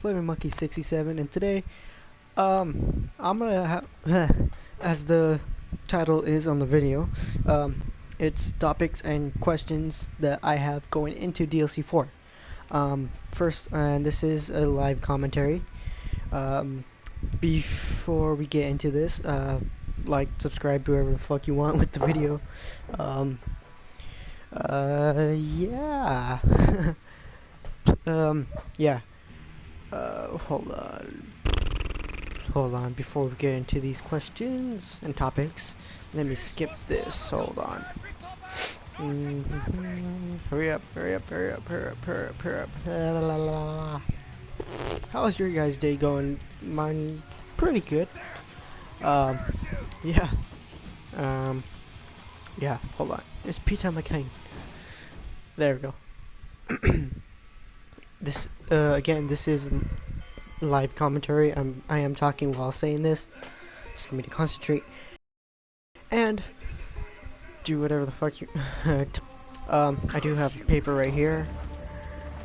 Flavor Monkey 67, and today, I'm gonna have, as the title is on the video, it's topics and questions that I have going into DLC 4. First, and this is a live commentary. Before we get into this, like, subscribe to whoever the fuck you want with the video. Um, yeah. Yeah. Hold on, before we get into these questions and topics, let me skip this. Hold on. Hurry up, hurry up, hurry up, hurry up, hurry up, hurry up. La, la, la, la. How's your guys' day going? Mine pretty good. Um, yeah. Um, yeah, hold on. It's Peter McCain. There we go. This, again, this is live commentary. I am talking while saying this. Just need me to concentrate and do whatever the fuck you. I do have paper right here,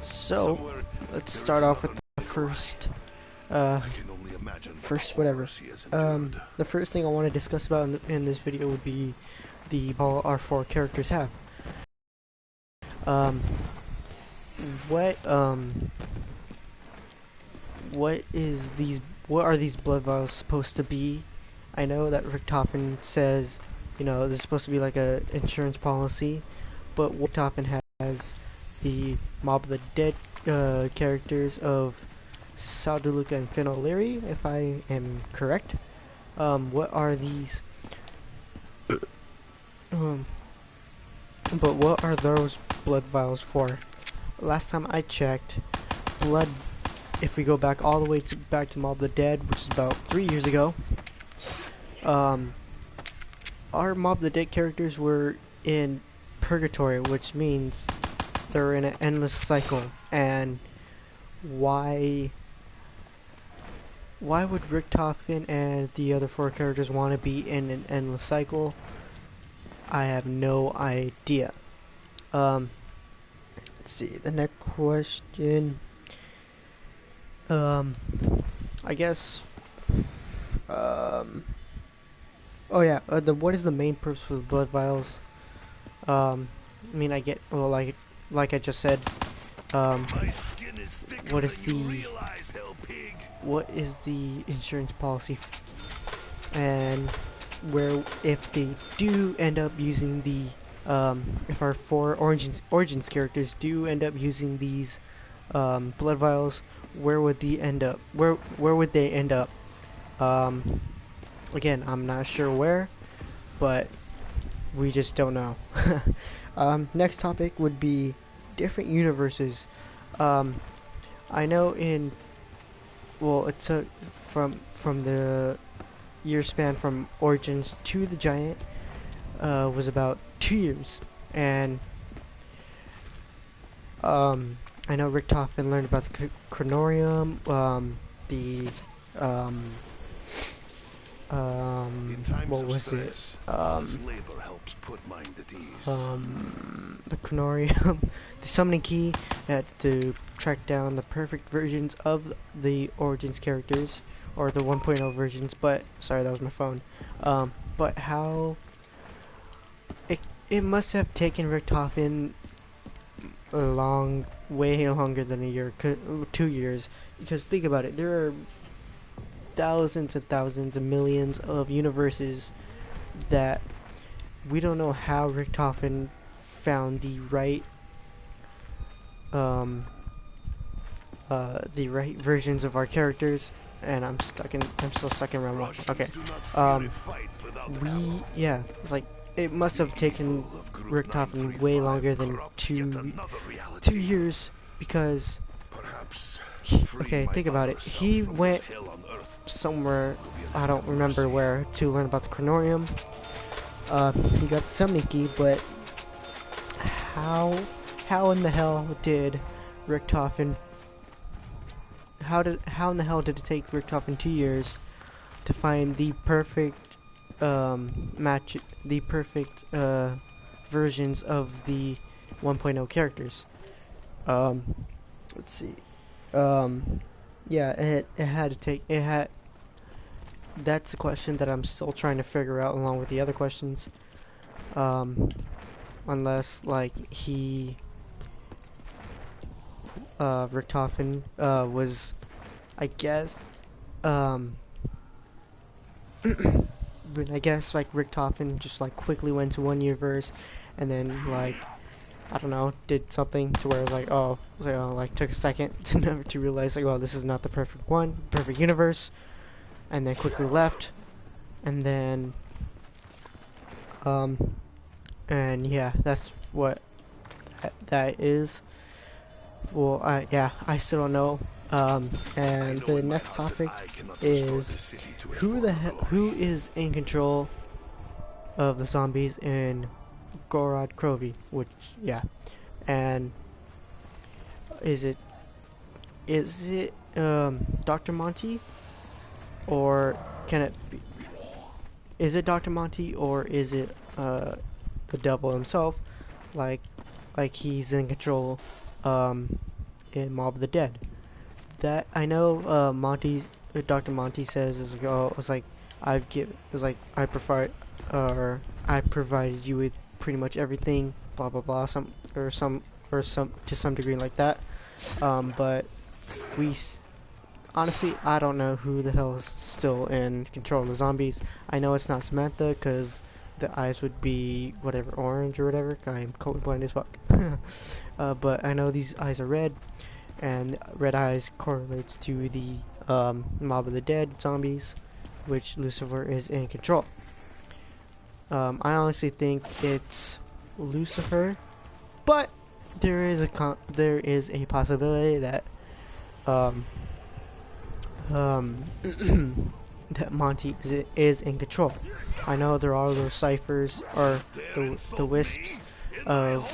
so let's start off with the first. First whatever. The first thing I want to discuss about in this video would be all our four characters have. What are these blood vials supposed to be? I know that Richtofen says, you know, there's supposed to be like a insurance policy, but Richtofen has the Mob of the Dead characters of Sauduluka and Finn O'Leary, if I am correct. What are these? But what are those blood vials for? Last time I checked, blood, if we go back all the way back to Mob of the Dead, which is about 3 years ago, our Mob of the Dead characters were in purgatory, which means they're in an endless cycle. And why would Richtofen and the other four characters want to be in an endless cycle? I have no idea. Let's see, the next question. I guess. Oh yeah. What is the main purpose for the blood vials? I mean, I get. Well, like I just said. What is the insurance policy? And where, if they do end up using the, if our four Origins characters do end up using these blood vials, where would they end up? Where would they end up? Again, I'm not sure where, but we just don't know. Next topic would be different universes. I know in, well, it took from the year span from Origins to the Giant was about 2 years, and I know Richtofen learned about the Chronorium, what was it? The Chronorium, the summoning key, had to track down the perfect versions of the Origins characters, or the 1.0 versions, but, sorry, that was my phone. But how, it must have taken Richtofen way longer than a year, 2 years, because think about it, there are thousands and thousands and millions of universes that we don't know how Richtofen found the right versions of our characters. And I'm still stuck in round 1. Okay. Yeah, it's like, it must have taken Richtofen way longer than 2 years, because okay, think about it. He went somewhere, I don't remember where, to learn about the Chronorium. He got the summoning key, but how in the hell did Richtofen, how in the hell did it take Richtofen 2 years to find the perfect the perfect versions of the 1.0 characters? Let's see. Yeah, it had to take it had. That's a question that I'm still trying to figure out along with the other questions. Um, unless like Richtofen was, I guess, um, but I guess like Richtofen just like quickly went to one universe, and then like I don't know, did something to where it was like, oh, so like took a second to never to realize like, well, this is not the perfect one, perfect universe, and then quickly left, and then um, and yeah, that's what that is. Well, yeah, I still don't know. And the next topic is who is in control of the zombies in Gorod Krovi, which yeah, and is it Dr. Monty, or can it be, is it Dr. Monty, or is it the devil himself, like he's in control in Mob of the Dead? That I know Dr. Monty says is like, oh, it's like it's like I provided you with pretty much everything, blah blah blah, some to some degree like that. But we honestly, I don't know who the hell is still in control of the zombies. I know it's not Samantha because the eyes would be whatever, orange or whatever. I'm colorblind as fuck. But I know these eyes are red, and red eyes correlates to the Mob of the Dead zombies, which Lucifer is in control. I honestly think it's Lucifer, but there is a possibility that um, that Monty is in control. I know there are those ciphers or the wisps of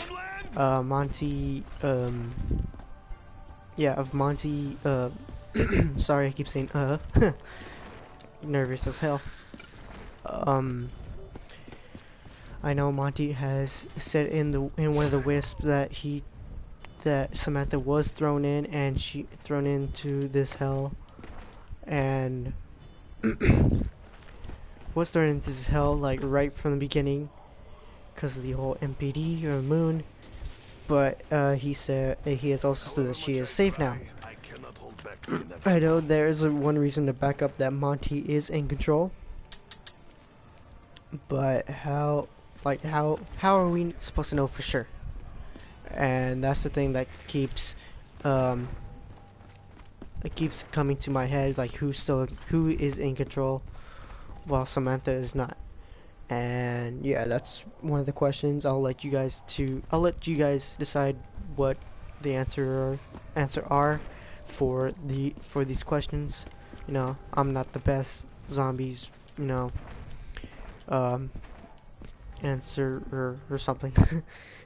Monty. Yeah, of Monty. Sorry, I keep saying nervous as hell. I know Monty has said in one of the wisps that Samantha was thrown in, and she thrown into this hell, and was thrown into this hell like right from the beginning because of the whole MPD or moon. But he said he has also said that she is safe now. I know there is one reason to back up that Monty is in control, but how are we supposed to know for sure? And that's the thing that keeps coming to my head, like who is in control while Samantha is not. And yeah, that's one of the questions. I'll let you guys decide what the answer are for these questions. You know, I'm not the best zombies, you know, answer or something.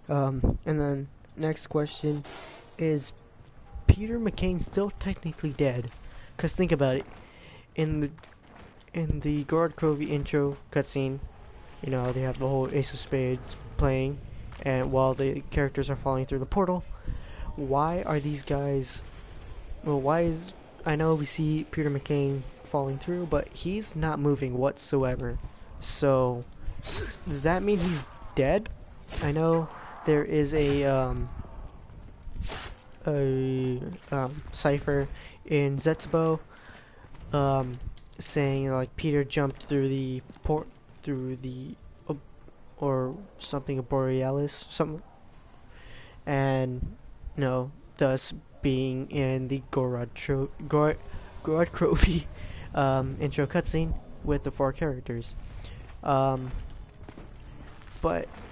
And then next question is Peter McCain still technically dead? Cause think about it, in the Gorod Krovi intro cutscene, you know, they have the whole Ace of Spades playing, and while the characters are falling through the portal, why are these guys? Well, I know we see Peter McCain falling through, but he's not moving whatsoever. So does that mean he's dead? I know there is a cipher in Zetsubo saying like Peter jumped through the or something of Borealis, and you know, thus being in the Gorod Krovi intro cutscene with the 4 characters. But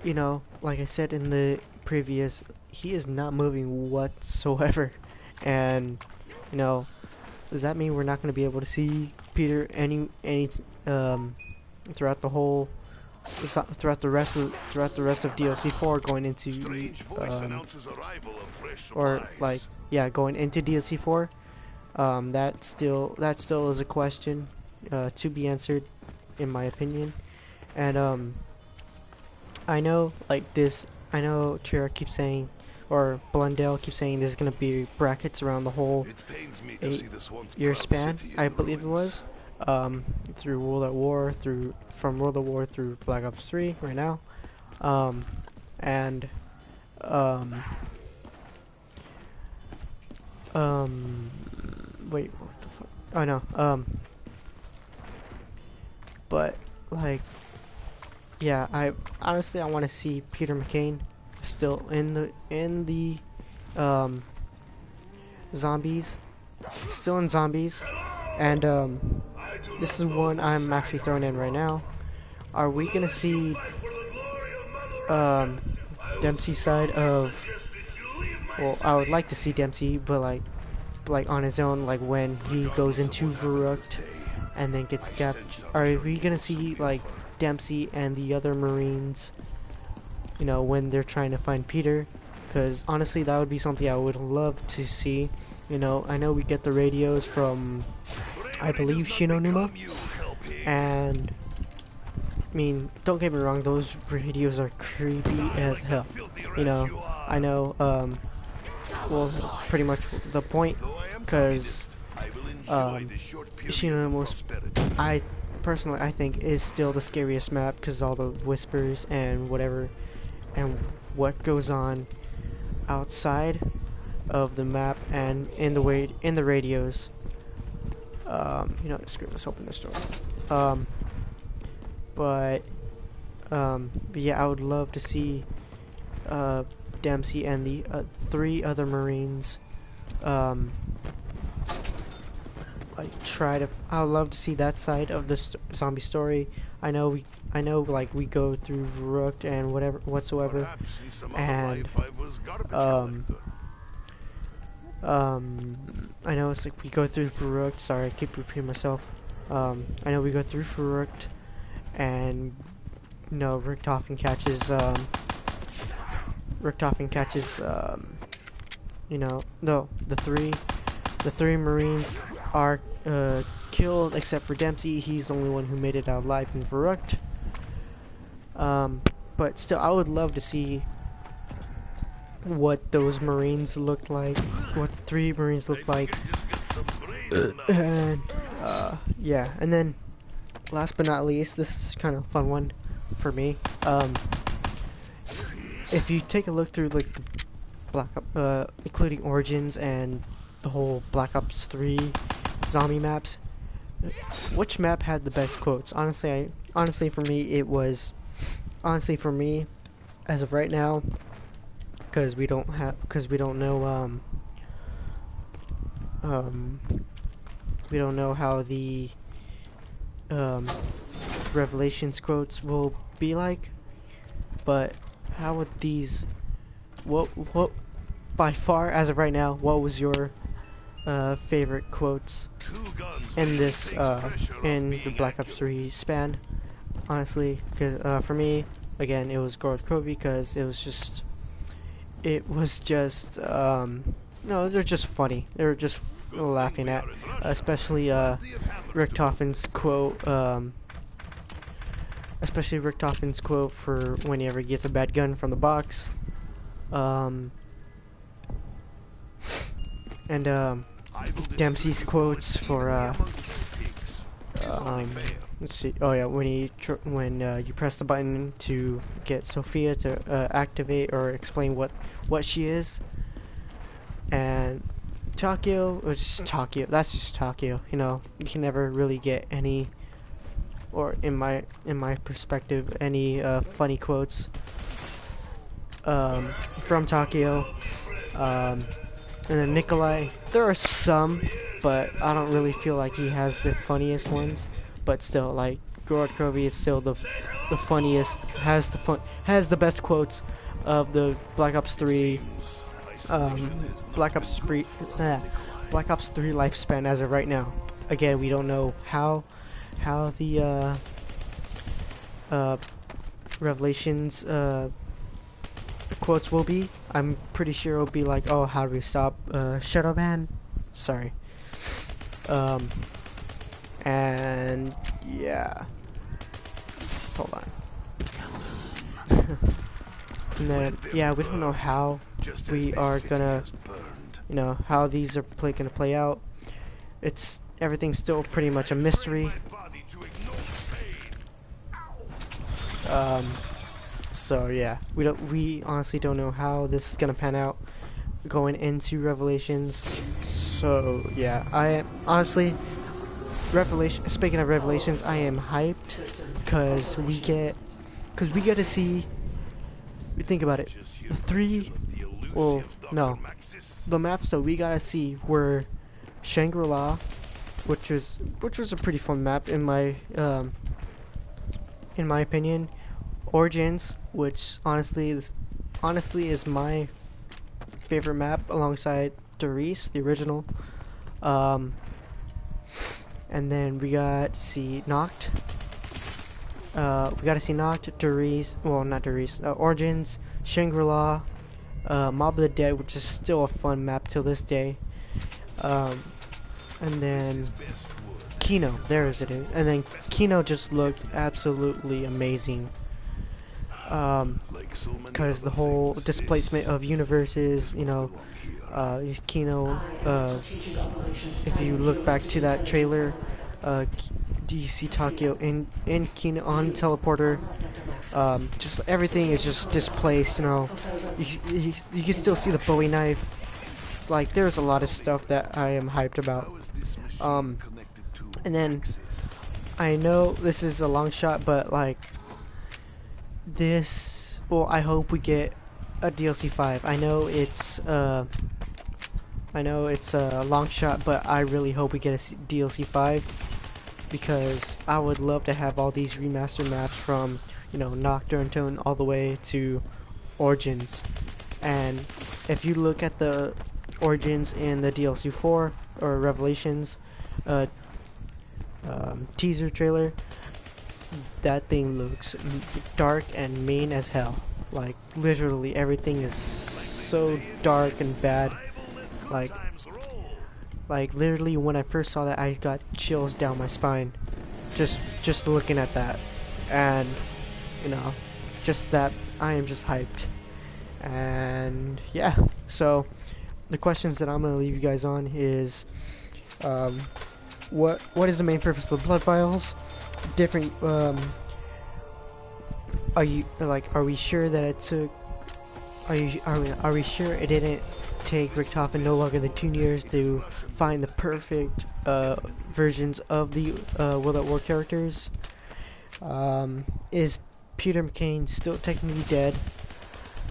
you know, like I said in the previous, he is not moving whatsoever, and you know, does that mean we're not going to be able to see Peter any throughout the whole throughout the rest of DLC 4 going into or like going into DLC 4? That still is a question to be answered, in my opinion. And I know Chira keeps saying, or Blundell keeps saying there's gonna be brackets around the whole 8-year span, I believe it was, through World at War, from World at War through Black Ops 3 right now, and wait, what the fuck? Oh no, but like, yeah, I want to see Peter McCain still in the zombies, still in zombies, and this is one I'm actually throwing in right now. Are we gonna see Dempsey's side of? Well, I would like to see Dempsey, but like on his own, like when he goes into Verrückt and then gets gapped. Are we gonna see like Dempsey and the other Marines, you know, when they're trying to find Peter? Because honestly, that would be something I would love to see. You know, I know we get the radios from, I believe, Shinonuma, and I mean, don't get me wrong, those radios are creepy as hell. You know, I know, well, pretty much the point, because Shinonuma, I personally think is still the scariest map because all the whispers and whatever and what goes on outside of the map and in the radios. You know, screw, let's open this door. But yeah, I would love to see Dempsey and the 3 other Marines like try to. I would love to see that side of the zombie story. I know like we go through Verrückt and whatever whatsoever, and I know it's like we go through Verrückt. Sorry, I keep repeating myself. I know we go through Verrückt, and you know Richthofen catches you know, no, the three Marines are killed except for Dempsey. He's the only one who made it out alive in Verrückt. But still, I would love to see what those Marines looked like, what the 3 Marines looked like. And yeah, and then last but not least, this is kind of a fun one for me. If you take a look through like the Black Ops, including Origins and the whole Black Ops 3 zombie maps, which map had the best quotes? Honestly, for me, as of right now, because we don't know we don't know how the Revelations quotes will be like, but how would these, what by far as of right now, what was your favorite quotes in this in the Black Ops 3 span? Honestly, because for me, again, it was Gorod Kobe, because it was just no, they're just funny. They were just laughing at, especially Richthofen's quote for whenever he gets a bad gun from the box, and Dempsey's quotes for let's see. Oh yeah, when you press the button to get Sophia to activate or explain what she is, and Takeo was just Takeo. That's just Takeo. You know, you can never really get any, or in my perspective, any funny quotes from Takeo. And then Nikolai, there are some, but I don't really feel like he has the funniest ones. But still, like Gorod Kobe is still the funniest, has the best quotes of the Black Ops 3 Black Ops 3 lifespan as of right now. Again, we don't know how the Revelations quotes will be. I'm pretty sure it'll be like, oh, how do we stop Shadowban? Sorry. And yeah, hold on. And then yeah, we don't know how we are gonna, you know, how these are gonna play out. It's everything's still pretty much a mystery. So yeah, we honestly don't know how this is gonna pan out going into Revelations. So yeah, I am honestly Speaking of Revelations, I am hyped because we get to see. Think about it. The maps that we gotta see were Shangri-La, which was a pretty fun map in my opinion. Origins, which honestly is my favorite map alongside Doris, the original. And then we got to see Noct. We got to see Noct, Doris, well not Doris, Origins, Shangri-La, Mob of the Dead, which is still a fun map till this day. And then Kino, there it is. And then Kino just looked absolutely amazing. Because the whole displacement of universes, you know, Kino, if you look back to that trailer, do you see Takeo in Kino on teleporter? Just everything is just displaced, you know. You can still see the Bowie knife. Like, there's a lot of stuff that I am hyped about. And then I know this is a long shot, but like this, well, I hope we get a DLC 5. I know it's a long shot, but I really hope we get a DLC 5 because I would love to have all these remastered maps from, you know, Nocturne Tone all the way to Origins. And if you look at the Origins in the DLC 4 or Revelations teaser trailer, that thing looks dark and mean as hell. Like, literally everything is so dark and bad. Like literally when I first saw that, I got chills down my spine just looking at that. And you know, just that, I am just hyped. And yeah, so the questions that I'm gonna leave you guys on is what is the main purpose of the blood vials? Different are we sure that it took are we sure it didn't take Richtofen no longer than 2 years to find the perfect versions of the World at War characters? Is Peter McCain still technically dead?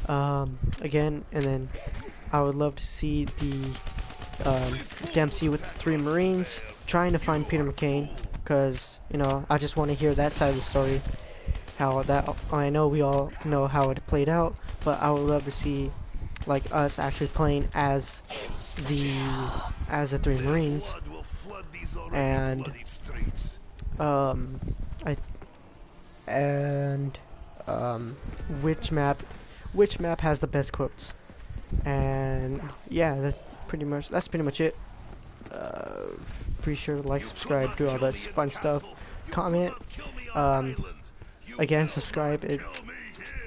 Again, and then I would love to see the Dempsey with the 3 Marines trying to find Peter McCain, because, you know, I just want to hear that side of the story. How that, I know we all know how it played out, but I would love to see like us actually playing as the 3 Marines. And which map has the best quotes? And yeah, that's pretty much it. Be sure to like, subscribe, do all that fun stuff, comment, again, subscribe.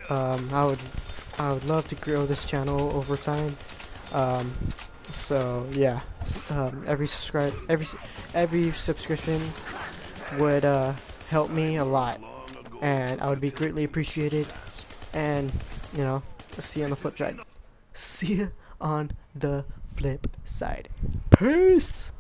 I would love to grow this channel over time. So yeah, every subscription would help me a lot, and I would be greatly appreciated. And you know, see you on the flip side. See you on the flip side. Peace.